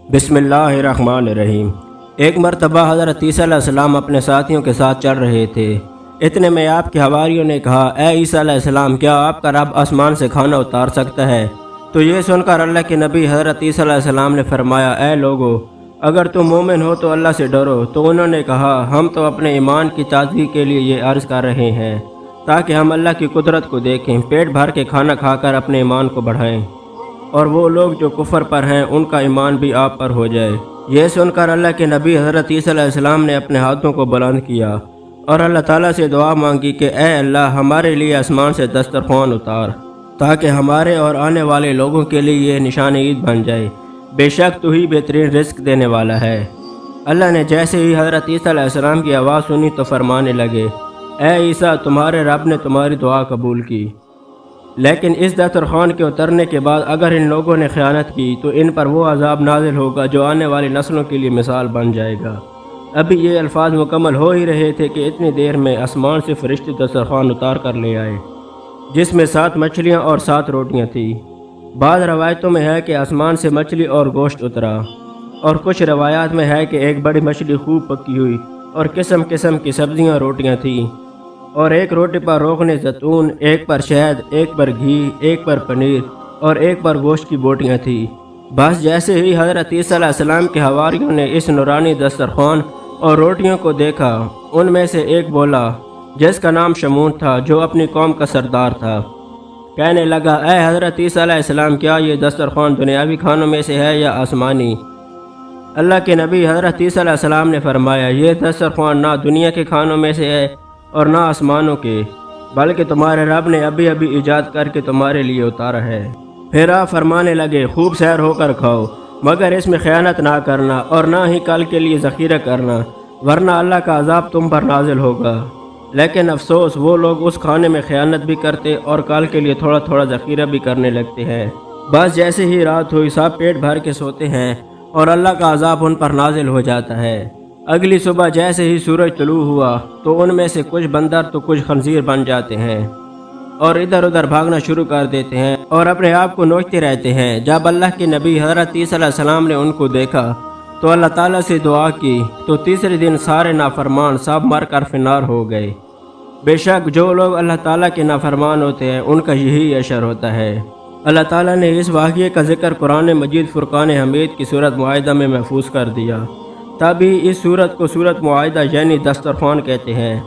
بسم اللہ الرحمن الرحیم۔ ایک مرتبہ حضرت عیسیٰ علیہ السلام اپنے ساتھیوں کے ساتھ چل رہے تھے۔ اتنے میں آپ کے حواریوں نے کہا، اے عیسیٰ علیہ السلام، کیا آپ کا رب آسمان سے کھانا اتار سکتا ہے؟ تو یہ سن کر اللہ کے نبی حضرت عیسیٰ علیہ السلام نے فرمایا، اے لوگو، اگر تم مومن ہو تو اللہ سے ڈرو۔ تو انہوں نے کہا، ہم تو اپنے ایمان کی تازگی کے لیے یہ عرض کر رہے ہیں تاکہ ہم اللہ کی قدرت کو دیکھیں، پیٹ بھر کے کھانا کھا کر اپنے ایمان کو بڑھائیں، اور وہ لوگ جو کفر پر ہیں ان کا ایمان بھی آپ پر ہو جائے۔ یہ سن کر اللہ کے نبی حضرت عیسیٰ علیہ السلام نے اپنے ہاتھوں کو بلند کیا اور اللہ تعالیٰ سے دعا مانگی کہ اے اللہ، ہمارے لیے آسمان سے دسترخوان اتار تاکہ ہمارے اور آنے والے لوگوں کے لیے یہ نشان عید بن جائے۔ بے شک تو ہی بہترین رزق دینے والا ہے۔ اللہ نے جیسے ہی حضرت عیسیٰ علیہ السلام کی آواز سنی تو فرمانے لگے، اے عیسیٰ، تمہارے رب نے تمہاری دعا قبول کی، لیکن اس دسترخوان کے اترنے کے بعد اگر ان لوگوں نے خیانت کی تو ان پر وہ عذاب نازل ہوگا جو آنے والی نسلوں کے لیے مثال بن جائے گا۔ ابھی یہ الفاظ مکمل ہو ہی رہے تھے کہ اتنی دیر میں آسمان سے فرشتے دسترخوان اتار کر لے آئے، جس میں 7 مچھلیاں اور 7 روٹیاں تھیں۔ بعض روایتوں میں ہے کہ آسمان سے مچھلی اور گوشت اترا، اور کچھ روایات میں ہے کہ ایک بڑی مچھلی خوب پکی ہوئی اور قسم قسم کی سبزیاں روٹیاں تھیں، اور ایک روٹی پر روغن زیتون، ایک پر شہد، ایک پر گھی، ایک پر پنیر اور ایک پر گوشت کی بوٹیاں تھیں۔ بس جیسے ہی حضرت عیسیٰ علیہ السلام کے حواریوں نے اس نورانی دسترخوان اور روٹیوں کو دیکھا، ان میں سے ایک بولا جس کا نام شمون تھا، جو اپنی قوم کا سردار تھا، کہنے لگا، اے حضرت عیسیٰ علیہ السلام، کیا یہ دسترخوان دنیاوی کھانوں میں سے ہے یا آسمانی؟ اللہ کے نبی حضرت عیسیٰ علیہ السلام نے فرمایا، یہ دسترخوان نہ دنیا کے کھانوں میں سے ہے اور نہ آسمانوں کے، بلکہ تمہارے رب نے ابھی ابھی ایجاد کر کے تمہارے لیے اتارا ہے۔ پھر آپ فرمانے لگے، خوب سیر ہو کر کھاؤ، مگر اس میں خیانت نہ کرنا اور نہ ہی کل کے لیے ذخیرہ کرنا، ورنہ اللہ کا عذاب تم پر نازل ہوگا۔ لیکن افسوس، وہ لوگ اس کھانے میں خیانت بھی کرتے اور کل کے لیے تھوڑا تھوڑا ذخیرہ بھی کرنے لگتے ہیں۔ بس جیسے ہی رات ہوئی، سب پیٹ بھر کے سوتے ہیں اور اللہ کا عذاب ان پر نازل ہو جاتا ہے۔ اگلی صبح جیسے ہی سورج طلوع ہوا تو ان میں سے کچھ بندر تو کچھ خنزیر بن جاتے ہیں اور ادھر ادھر بھاگنا شروع کر دیتے ہیں اور اپنے آپ کو نوچتے رہتے ہیں۔ جب اللہ کے نبی حضرت عیسیٰ علیہ السلام نے ان کو دیکھا تو اللہ تعالیٰ سے دعا کی، تو تیسرے دن سارے نافرمان سب مر کر فنار ہو گئے۔ بے شک جو لوگ اللہ تعالیٰ کے نافرمان ہوتے ہیں ان کا یہی اشر ہوتا ہے۔ اللہ تعالیٰ نے اس واقعے کا ذکر قرآن مجید فرقان حمید کی سورت معاہدہ میں محفوظ کر دیا، تبھی اس سورت کو سورت معاہدہ یعنی دسترخوان کہتے ہیں۔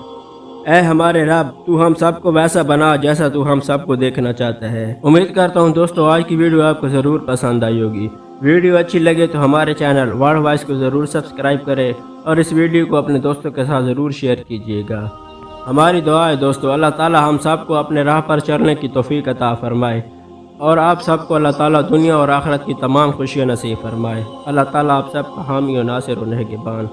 اے ہمارے رب، تو ہم سب کو ویسا بنا جیسا تو ہم سب کو دیکھنا چاہتا ہے۔ امید کرتا ہوں دوستو آج کی ویڈیو آپ کو ضرور پسند آئی ہوگی۔ ویڈیو اچھی لگے تو ہمارے چینل ورلڈ وائس کو ضرور سبسکرائب کریں اور اس ویڈیو کو اپنے دوستوں کے ساتھ ضرور شیئر کیجیے گا۔ ہماری دعا ہے دوستو، اللہ تعالی ہم سب کو اپنے راہ پر چلنے کی توفیق عطا فرمائے، اور آپ سب کو اللہ تعالیٰ دنیا اور آخرت کی تمام خوشیاں نصیب فرمائے۔ اللہ تعالیٰ آپ سب کا حامی و ناصر و نگہبان۔